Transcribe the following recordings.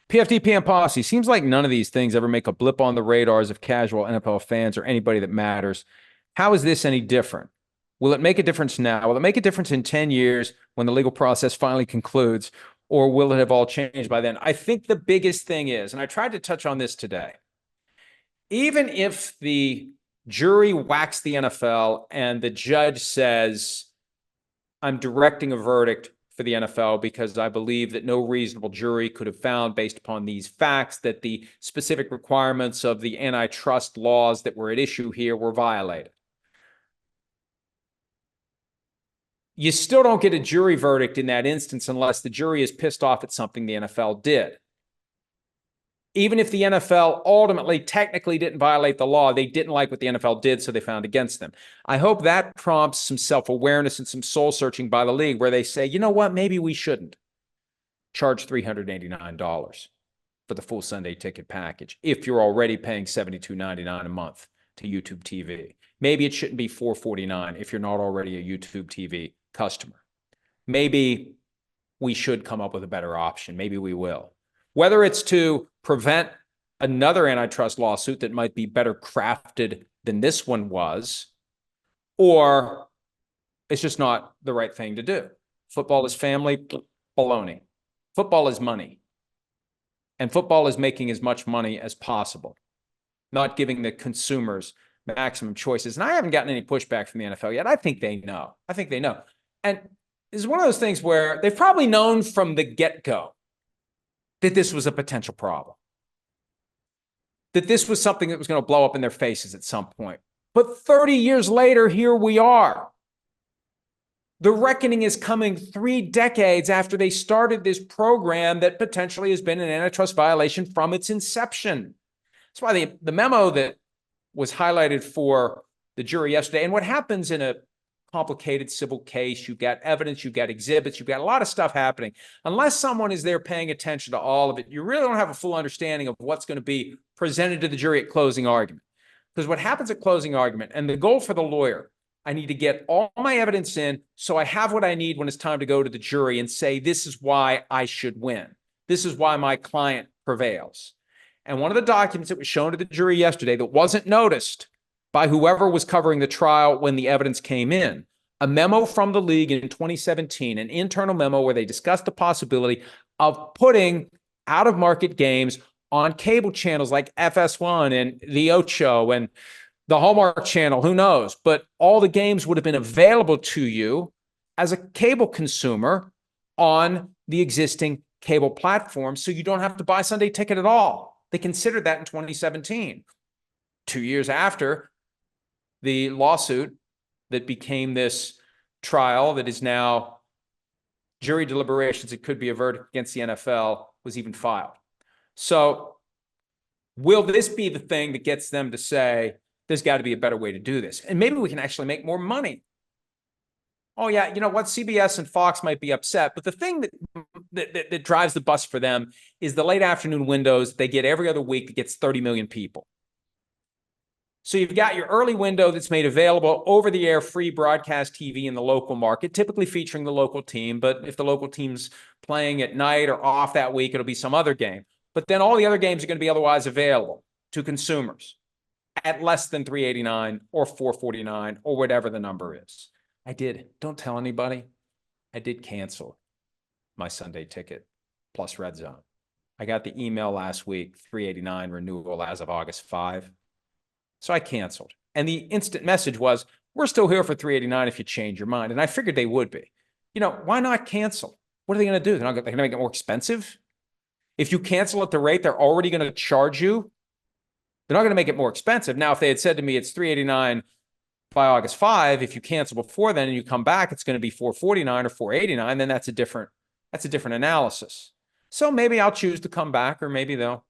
PFT PM policy. Seems like none of these things ever make a blip on the radars of casual NFL fans or anybody that matters. How is this any different? Will it make a difference now? Will it make a difference in 10 years when the legal process finally concludes? Or will it have all changed by then? I think the biggest thing is, and I tried to touch on this today, even if the jury whacks the NFL and the judge says, I'm directing a verdict for the NFL because I believe that no reasonable jury could have found, based upon these facts, that the specific requirements of the antitrust laws that were at issue here were violated. You still don't get a jury verdict in that instance unless the jury is pissed off at something the NFL did. Even if the NFL ultimately technically didn't violate the law, they didn't like what the NFL did, so they found against them. I hope that prompts some self-awareness and some soul-searching by the league where they say, you know what, maybe we shouldn't charge $389 for the full Sunday ticket package if you're already paying $72.99 a month to YouTube TV. Maybe it shouldn't be $449 if you're not already a YouTube TV customer. Maybe we should come up with a better option. Maybe we will. Whether it's to prevent another antitrust lawsuit that might be better crafted than this one was, or it's just not the right thing to do. Football is family, baloney. Football is money. And football is making as much money as possible, not giving the consumers maximum choices. And I haven't gotten any pushback from the NFL yet. I think they know. I think they know. And it's one of those things where they've probably known from the get-go that this was a potential problem, that this was something that was going to blow up in their faces at some point. But 30 years later, here we are. The reckoning is coming 3 decades after they started this program that potentially has been an antitrust violation from its inception. That's why the memo that was highlighted for the jury yesterday, and what happens in a complicated civil case, you've got evidence, you've got exhibits, you've got a lot of stuff happening. Unless someone is there paying attention to all of it, you really don't have a full understanding of what's going to be presented to the jury at closing argument. Because what happens at closing argument, and the goal for the lawyer, I need to get all my evidence in so I have what I need when it's time to go to the jury and say, this is why I should win. This is why my client prevails. And one of the documents that was shown to the jury yesterday that wasn't noticed by whoever was covering the trial when the evidence came in, a memo from the league in 2017, an internal memo where they discussed the possibility of putting out-of-market games on cable channels like FS1 and the Ocho and the Hallmark Channel, who knows? But all the games would have been available to you as a cable consumer on the existing cable platform, so you don't have to buy Sunday ticket at all. They considered that in 2017. 2 years after, the lawsuit that became this trial that is now jury deliberations, it could be a verdict against the NFL, was even filed. So will this be the thing that gets them to say, there's got to be a better way to do this? And maybe we can actually make more money. Oh, yeah, you know what? CBS and Fox might be upset, but the thing that drives the bus for them is the late afternoon windows they get every other week that gets 30 million people. So you've got your early window that's made available over-the-air free broadcast TV in the local market, typically featuring the local team. But if the local team's playing at night or off that week, it'll be some other game. But then all the other games are going to be otherwise available to consumers at less than $389 or $449 or whatever the number is. Don't tell anybody, I did cancel my Sunday ticket plus Red Zone. I got the email last week, $389 renewal as of August 5. So I canceled. And the instant message was, we're still here for $389 if you change your mind. And I figured they would be. You know, why not cancel? What are they going to do? They're going to make it more expensive? If you cancel at the rate they're already going to charge you, they're not going to make it more expensive. Now, if they had said to me it's $389 by August 5, if you cancel before then and you come back, it's going to be $449 or $489, then that's a different analysis. So maybe I'll choose to come back, or maybe they'll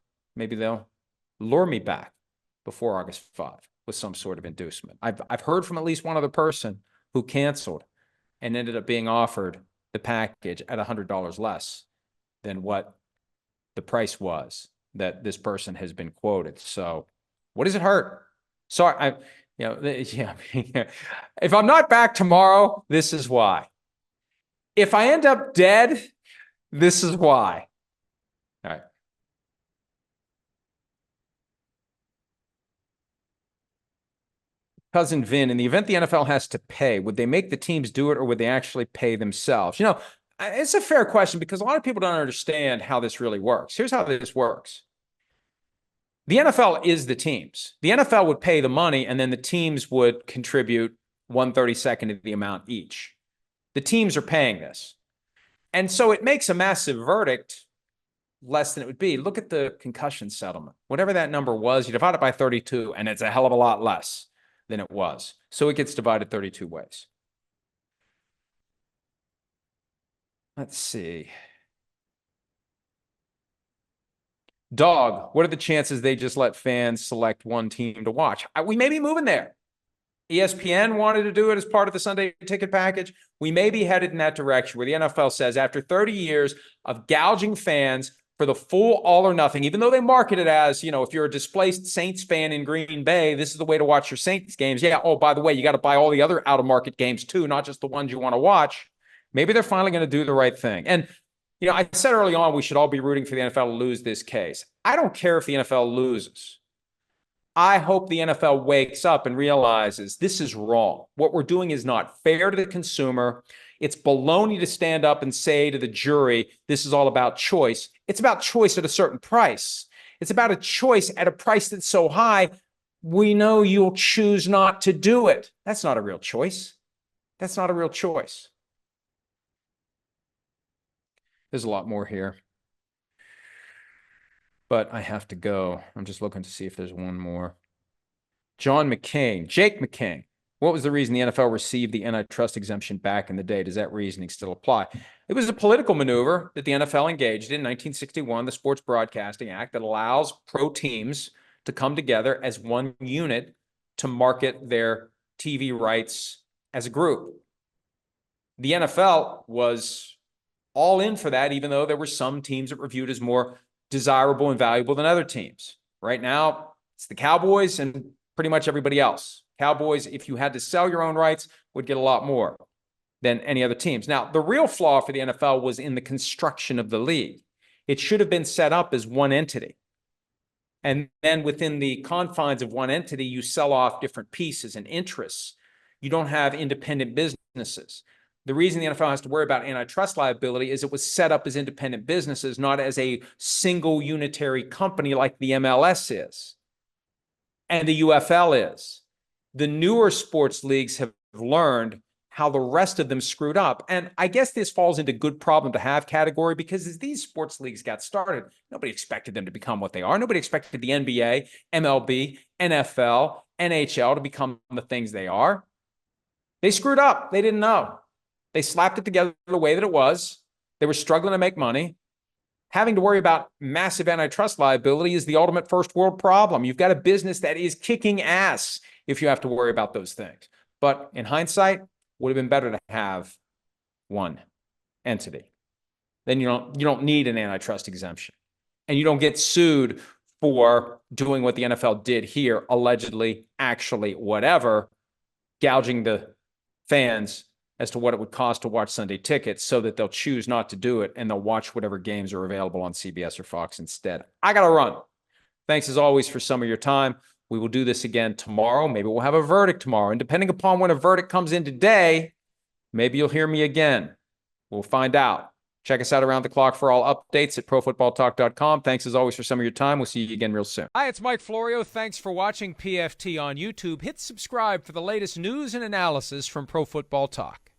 lure me back before August 5 with some sort of inducement. I've heard from at least one other person who canceled and ended up being offered the package at $100 less than what the price was that this person has been quoted. So what does it hurt? So if I'm not back tomorrow, this is why. If I end up dead, this is why. All right. Cousin Vin, in the event the NFL has to pay, would they make the teams do it or would they actually pay themselves? It's a fair question because a lot of people don't understand how this really works. Here's how this works. The NFL is the teams. The NFL would pay the money and then the teams would contribute 1/32 of the amount each. The teams are paying this. And so it makes a massive verdict less than it would be. Look at the concussion settlement. Whatever that number was, you divide it by 32 and it's a hell of a lot less than it was. So it gets divided 32 ways. Let's see. Dog, what are the chances they just let fans select one team to watch? We may be moving there. ESPN wanted to do it as part of the Sunday ticket package. We may be headed in that direction where the NFL says after 30 years of gouging fans for the full all or nothing, even though they market it as, if you're a displaced Saints fan in Green Bay, this is the way to watch your Saints games. Yeah, oh, by the way, you got to buy all the other out-of-market games too, not just the ones you want to watch. Maybe they're finally going to do the right thing. And, I said early on we should all be rooting for the NFL to lose this case. I don't care if the NFL loses. I hope the NFL wakes up and realizes this is wrong. What we're doing is not fair to the consumer. It's baloney to stand up and say to the jury, this is all about choice. It's about choice at a certain price. It's about a choice at a price that's so high, we know you'll choose not to do it. That's not a real choice. That's not a real choice. There's a lot more here. But I have to go. I'm just looking to see if there's one more. Jake McCain. What was the reason the NFL received the antitrust exemption back in the day? Does that reasoning still apply? It was a political maneuver that the NFL engaged in 1961, the Sports Broadcasting Act, that allows pro teams to come together as one unit to market their TV rights as a group. The NFL was all in for that, even though there were some teams that were viewed as more desirable and valuable than other teams. Right now, it's the Cowboys and pretty much everybody else. Cowboys, if you had to sell your own rights, would get a lot more than any other teams. Now, the real flaw for the NFL was in the construction of the league. It should have been set up as one entity. And then within the confines of one entity, you sell off different pieces and interests. You don't have independent businesses. The reason the NFL has to worry about antitrust liability is it was set up as independent businesses, not as a single unitary company like the MLS is and the UFL is. The newer sports leagues have learned how the rest of them screwed up. And I guess this falls into good problem to have category because as these sports leagues got started, nobody expected them to become what they are. Nobody expected the NBA, MLB, NFL, NHL to become the things they are. They screwed up. They didn't know. They slapped it together the way that it was. They were struggling to make money. Having to worry about massive antitrust liability is the ultimate first world problem. You've got a business that is kicking ass if you have to worry about those things. But in hindsight, would have been better to have one entity. Then you don't need an antitrust exemption. And you don't get sued for doing what the NFL did here, allegedly, actually, whatever, gouging the fans as to what it would cost to watch Sunday tickets so that they'll choose not to do it and they'll watch whatever games are available on CBS or Fox instead. I got to run. Thanks as always for some of your time. We will do this again tomorrow. Maybe we'll have a verdict tomorrow. And depending upon when a verdict comes in today, maybe you'll hear me again. We'll find out. Check us out around the clock for all updates at profootballtalk.com. Thanks as always for some of your time. We'll see you again real soon. Hi, it's Mike Florio. Thanks for watching PFT on YouTube. Hit subscribe for the latest news and analysis from Pro Football Talk.